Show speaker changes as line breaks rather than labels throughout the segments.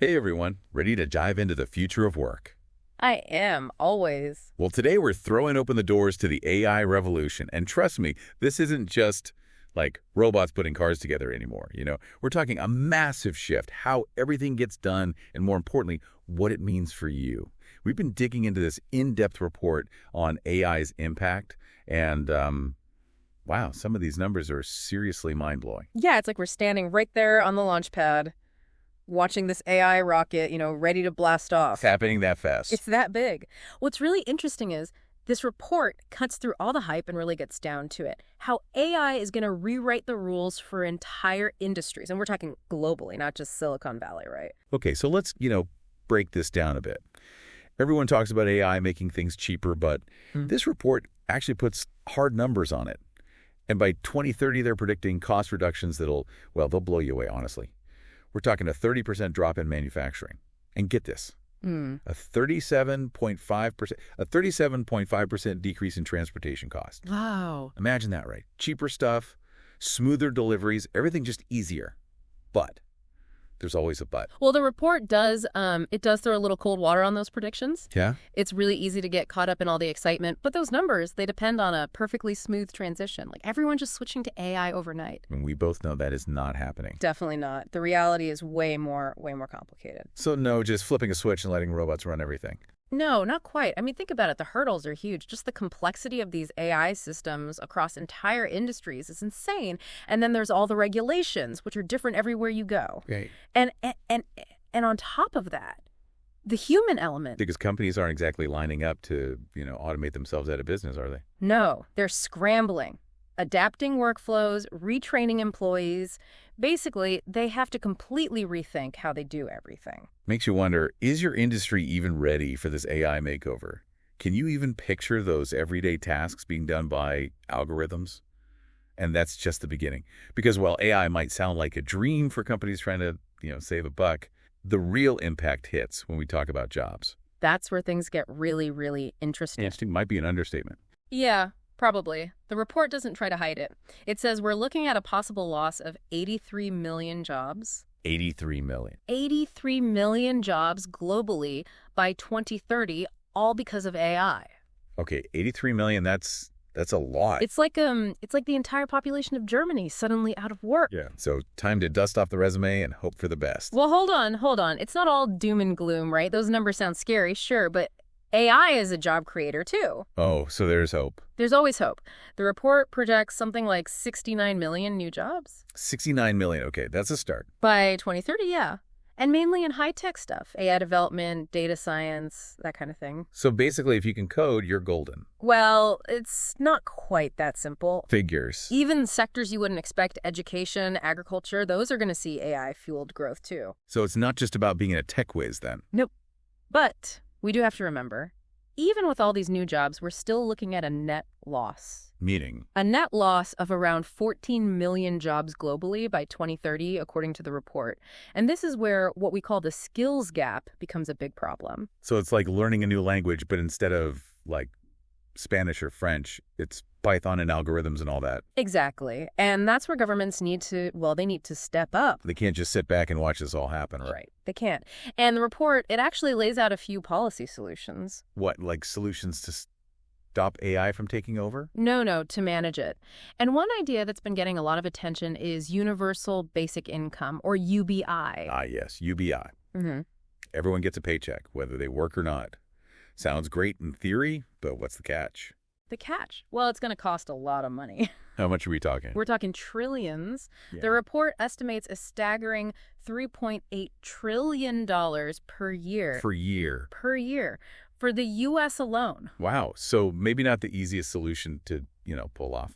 Hey everyone, ready to dive into the future of work?
I am, always.
Well, today we're throwing open the doors to the AI revolution. And trust me, this isn't just like robots putting cars together anymore. We're talking a massive shift, how everything gets done, and more importantly, what it means for you. We've been digging into this in-depth report on AI's impact, and wow, some of these numbers are seriously mind-blowing.
Yeah, it's like we're standing right there on the launch pad, watching this AI rocket, ready to blast off.
It's happening that fast.
It's that big. What's really interesting is this report cuts through all the hype and really gets down to it. How AI is going to rewrite the rules for entire industries. And we're talking globally, not just Silicon Valley, right?
Okay, so let's, break this down a bit. Everyone talks about AI making things cheaper, but this report actually puts hard numbers on it. And by 2030, they're predicting cost reductions they'll blow you away, honestly. We're talking a 30% drop in manufacturing. And get this, a 37.5% decrease in transportation costs.
Wow.
Imagine that, right? Cheaper stuff, smoother deliveries, everything just easier. But there's always a but.
Well, the report does throw a little cold water on those predictions.
Yeah?
It's really easy to get caught up in all the excitement, but those numbers, they depend on a perfectly smooth transition. Like everyone just switching to AI overnight.
And we both know that is not happening.
Definitely not. The reality is way more complicated.
So no, just flipping a switch and letting robots run everything.
No, not quite. I mean, think about it. The hurdles are huge. Just the complexity of these AI systems across entire industries is insane. And then there's all the regulations, which are different everywhere you go.
Right.
And on top of that, the human element.
Because companies aren't exactly lining up to, automate themselves out of business, are they?
No, they're scrambling, adapting workflows, retraining employees. Basically, they have to completely rethink how they do everything.
Makes you wonder, is your industry even ready for this AI makeover? Can you even picture those everyday tasks being done by algorithms? And that's just the beginning. Because while AI might sound like a dream for companies trying to, save a buck, the real impact hits when we talk about jobs.
That's where things get really, really interesting.
Interesting might be an understatement.
Yeah. Probably. The report doesn't try to hide it. It says we're looking at a possible loss of 83 million jobs.
83 million.
83 million jobs globally by 2030, all because of AI.
Okay, 83 million, that's a lot.
It's like the entire population of Germany suddenly out of work.
Yeah. So time to dust off the resume and hope for the best.
Well, hold on. It's not all doom and gloom, right? Those numbers sound scary, sure, but AI is a job creator, too.
Oh, so there's hope.
There's always hope. The report projects something like 69 million new jobs.
69 million. Okay, that's a start.
By 2030, yeah. And mainly in high-tech stuff, AI development, data science, that kind of thing.
So basically, if you can code, you're golden.
Well, it's not quite that simple.
Figures.
Even sectors you wouldn't expect, education, agriculture, those are going to see AI-fueled growth, too.
So it's not just about being a tech whiz, then?
Nope. But we do have to remember, even with all these new jobs, we're still looking at a net loss.
Meaning?
A net loss of around 14 million jobs globally by 2030, according to the report. And this is where what we call the skills gap becomes a big problem.
So it's like learning a new language, but instead of like Spanish or French, it's Python and algorithms and all that.
Exactly. And that's where governments need to step up.
They can't just sit back and watch this all happen, right?
Right. They can't. And the report, it actually lays out a few policy solutions.
What, like solutions to stop AI from taking over?
No, to manage it. And one idea that's been getting a lot of attention is universal basic income, or UBI.
Ah, yes, UBI.
Mm-hmm.
Everyone gets a paycheck, whether they work or not. Sounds great in theory, but what's the catch?
The catch? Well, it's going to cost a lot of money.
How much are we talking?
We're talking trillions.
Yeah.
The report estimates a staggering $3.8 trillion per year. Per year. For the U.S. alone.
Wow. So maybe not the easiest solution to, pull off.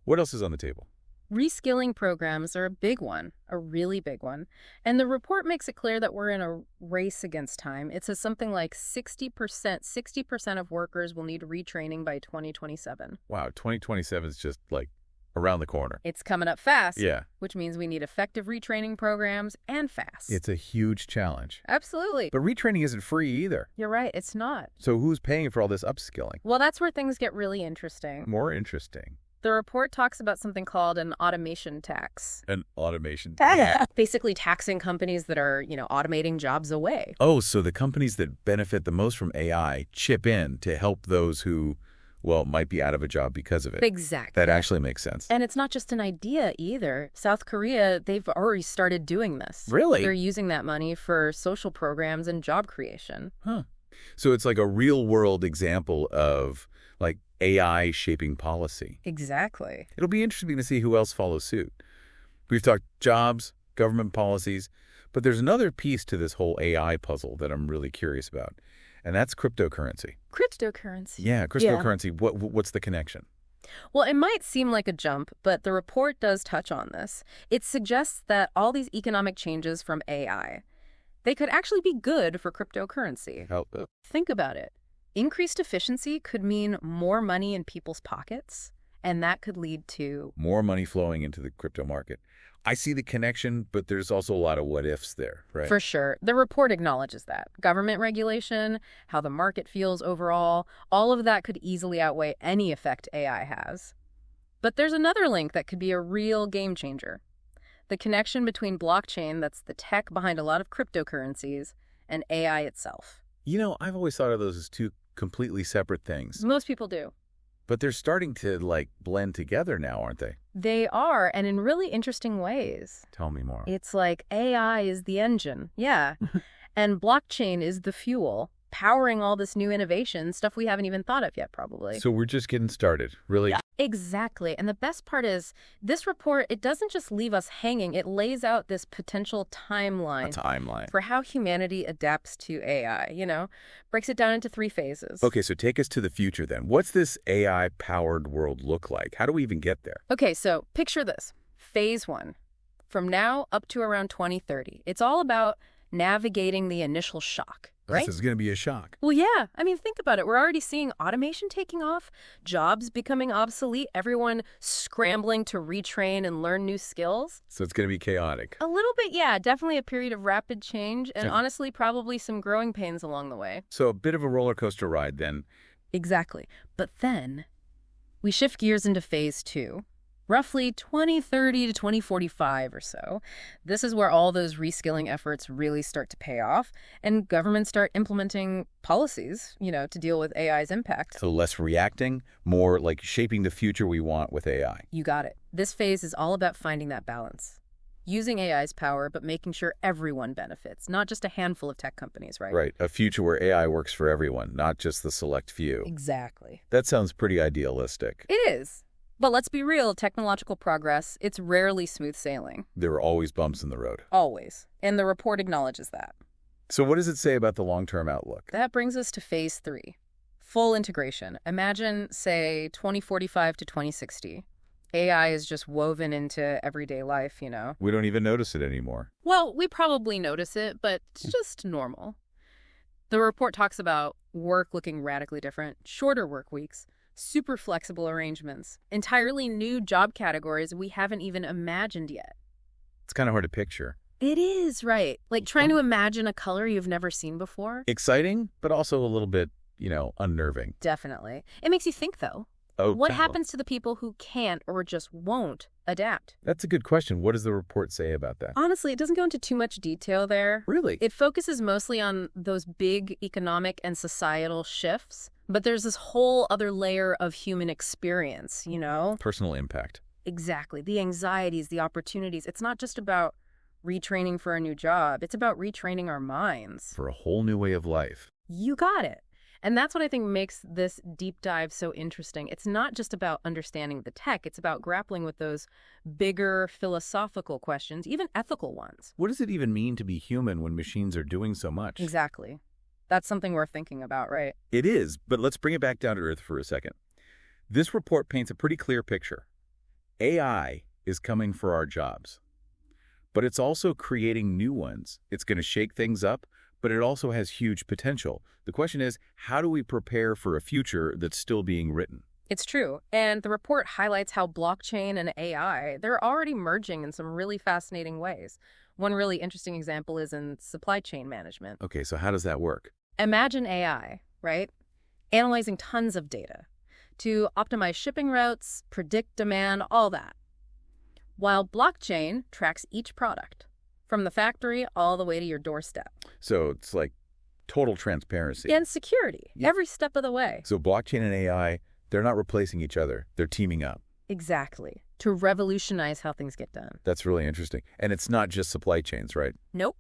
What else is on the table?
Reskilling programs are a big one, a really big one. And the report makes it clear that we're in a race against time. It says something like 60% of workers will need retraining by 2027.
Wow, 2027 is just like around the corner.
It's coming up fast.
Yeah.
Which means we need effective retraining programs and fast.
It's a huge challenge.
Absolutely.
But retraining isn't free either.
You're right, it's not.
So who's paying for all this upskilling?
Well, that's where things get really interesting.
More interesting.
The report talks about something called an automation tax.
An automation.
Basically taxing companies that are, automating jobs away.
Oh, so the companies that benefit the most from AI chip in to help those who, well, might be out of a job because of it.
Exactly.
That actually makes sense.
And it's not just an idea either. South Korea, they've already started doing this.
Really?
They're using that money for social programs and job creation.
Huh. So it's like a real-world example of, like, AI shaping policy.
Exactly.
It'll be interesting to see who else follows suit. We've talked jobs, government policies, but there's another piece to this whole AI puzzle that I'm really curious about, and that's cryptocurrency.
Cryptocurrency.
Yeah, cryptocurrency. Yeah. What's the connection?
Well, it might seem like a jump, but the report does touch on this. It suggests that all these economic changes from AI, they could actually be good for cryptocurrency. Think about it. Increased efficiency could mean more money in people's pockets, and that could lead to
more money flowing into the crypto market. I see the connection, but there's also a lot of what-ifs there, right?
For sure. The report acknowledges that. Government regulation, how the market feels overall, all of that could easily outweigh any effect AI has. But there's another link that could be a real game changer. The connection between blockchain, that's the tech behind a lot of cryptocurrencies, and AI itself.
I've always thought of those as two completely separate things.
Most people do.
But they're starting to, blend together now, aren't they?
They are, and in really interesting ways.
Tell me more.
It's like AI is the engine, yeah, and blockchain is the fuel, powering all this new innovation, stuff we haven't even thought of yet, probably.
So we're just getting started, really?
Yeah. Exactly. And the best part is, this report, it doesn't just leave us hanging. It lays out this potential timeline. For how humanity adapts to AI, breaks it down into 3 phases.
Okay, so take us to the future then. What's this AI-powered world look like? How do we even get there?
Okay, so picture this. Phase 1. From now up to around 2030. It's all about navigating the initial shock. Right?
This is going to be a shock.
Well, yeah. I mean, think about it. We're already seeing automation taking off, jobs becoming obsolete, everyone scrambling to retrain and learn new skills.
So it's going to be chaotic.
A little bit, yeah. Definitely a period of rapid change and honestly, probably some growing pains along the way.
So a bit of a roller coaster ride then.
Exactly. But then we shift gears into phase 2. Roughly 2030 to 2045 or so. This is where all those reskilling efforts really start to pay off and governments start implementing policies, to deal with AI's impact.
So less reacting, more like shaping the future we want with AI.
You got it. This phase is all about finding that balance. Using AI's power, but making sure everyone benefits, not just a handful of tech companies, right?
Right. A future where AI works for everyone, not just the select few.
Exactly.
That sounds pretty idealistic.
It is. But let's be real, technological progress, it's rarely smooth sailing.
There are always bumps in the road.
Always. And the report acknowledges that.
So what does it say about the long-term outlook?
That brings us to phase 3. Full integration. Imagine, say, 2045 to 2060. AI is just woven into everyday life,
We don't even notice it anymore.
Well, we probably notice it, but it's just normal. The report talks about work looking radically different, shorter work weeks, super flexible arrangements, entirely new job categories we haven't even imagined yet.
It's kind of hard to picture.
It is, right. Like trying to imagine a color you've never seen before.
Exciting, but also a little bit, unnerving.
Definitely. It makes you think, though.
Oh,
what happens to the people who can't or just won't adapt?
That's a good question. What does the report say about that?
Honestly, it doesn't go into too much detail there.
Really?
It focuses mostly on those big economic and societal shifts. But there's this whole other layer of human experience,
Personal impact.
Exactly. The anxieties, the opportunities. It's not just about retraining for a new job. It's about retraining our minds.
For a whole new way of life.
You got it. And that's what I think makes this deep dive so interesting. It's not just about understanding the tech. It's about grappling with those bigger philosophical questions, even ethical ones.
What does it even mean to be human when machines are doing so much?
Exactly. That's something we're thinking about, right?
It is, but let's bring it back down to earth for a second. This report paints a pretty clear picture. AI is coming for our jobs, but it's also creating new ones. It's going to shake things up, but it also has huge potential. The question is, how do we prepare for a future that's still being written?
It's true. And the report highlights how blockchain and AI, they're already merging in some really fascinating ways. One really interesting example is in supply chain management.
Okay, so how does that work?
Imagine AI, right? Analyzing tons of data, to optimize shipping routes, predict demand, all that. While blockchain tracks each product, from the factory all the way to your doorstep.
So it's like total transparency.
And security,
Yeah.
every step of the way.
So blockchain and AI, they're not replacing each other. They're teaming up.
Exactly. To revolutionize how things get done.
That's really interesting. And it's not just supply chains, right?
Nope.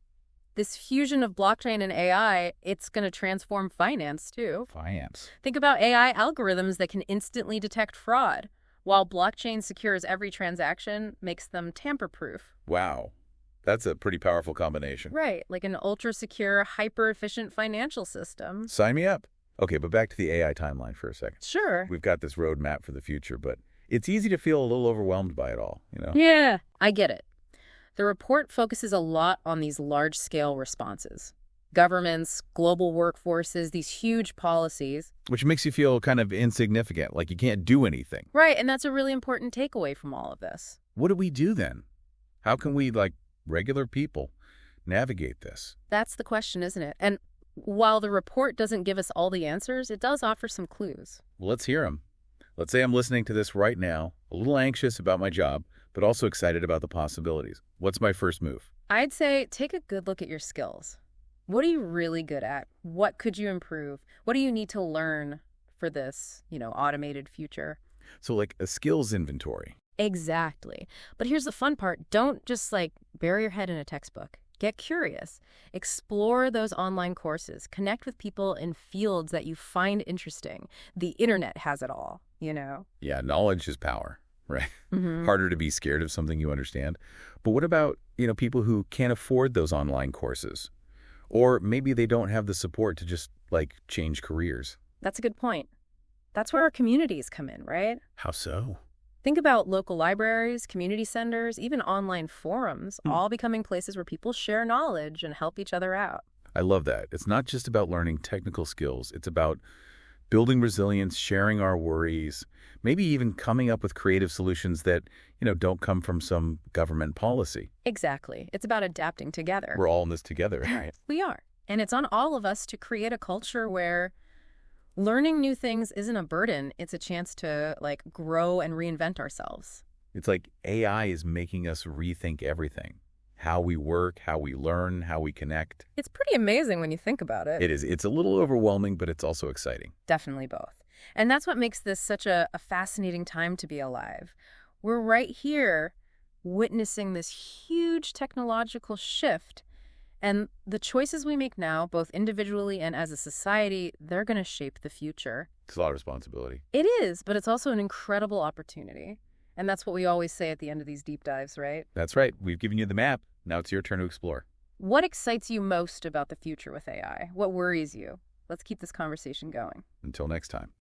This fusion of blockchain and AI, it's going to transform finance, too.
Finance.
Think about AI algorithms that can instantly detect fraud, while blockchain secures every transaction, makes them tamper-proof.
Wow. That's a pretty powerful combination.
Right, like an ultra-secure, hyper-efficient financial system.
Sign me up. Okay, but back to the AI timeline for a second.
Sure.
We've got this roadmap for the future, but it's easy to feel a little overwhelmed by it all, you know?
Yeah, I get it. The report focuses a lot on these large-scale responses. Governments, global workforces, these huge policies.
Which makes you feel kind of insignificant, like you can't do anything.
Right, and that's a really important takeaway from all of this.
What do we do then? How can we, like regular people, navigate this?
That's the question, isn't it? And while the report doesn't give us all the answers, it does offer some clues.
Well, let's hear them. Let's say I'm listening to this right now, a little anxious about my job, but also excited about the possibilities. What's my first move?
I'd say take a good look at your skills. What are you really good at? What could you improve? What do you need to learn for this, automated future?
So like a skills inventory.
Exactly. But here's the fun part. Don't just bury your head in a textbook. Get curious. Explore those online courses. Connect with people in fields that you find interesting. The internet has it all,
Yeah, knowledge is power, right?
Mm-hmm.
Harder to be scared of something you understand. But what about, people who can't afford those online courses? Or maybe they don't have the support to just, change careers.
That's a good point. That's where our communities come in, right?
How so?
Think about local libraries, community centers, even online forums, all becoming places where people share knowledge and help each other out.
I love that. It's not just about learning technical skills. It's about building resilience, sharing our worries, maybe even coming up with creative solutions that, don't come from some government policy.
Exactly. It's about adapting together.
We're all in this together, right?
We are. And it's on all of us to create a culture where learning new things isn't a burden. It's a chance to grow and reinvent ourselves.
It's like AI is making us rethink everything. How we work, how we learn, how we connect.
It's pretty amazing when you think about it.
It is. It's a little overwhelming, but it's also exciting.
Definitely both. And that's what makes this such a fascinating time to be alive. We're right here witnessing this huge technological shift. And the choices we make now, both individually and as a society, they're going to shape the future.
It's a lot of responsibility.
It is, but it's also an incredible opportunity. And that's what we always say at the end of these deep dives, right?
That's right. We've given you the map. Now it's your turn to explore.
What excites you most about the future with AI? What worries you? Let's keep this conversation going.
Until next time.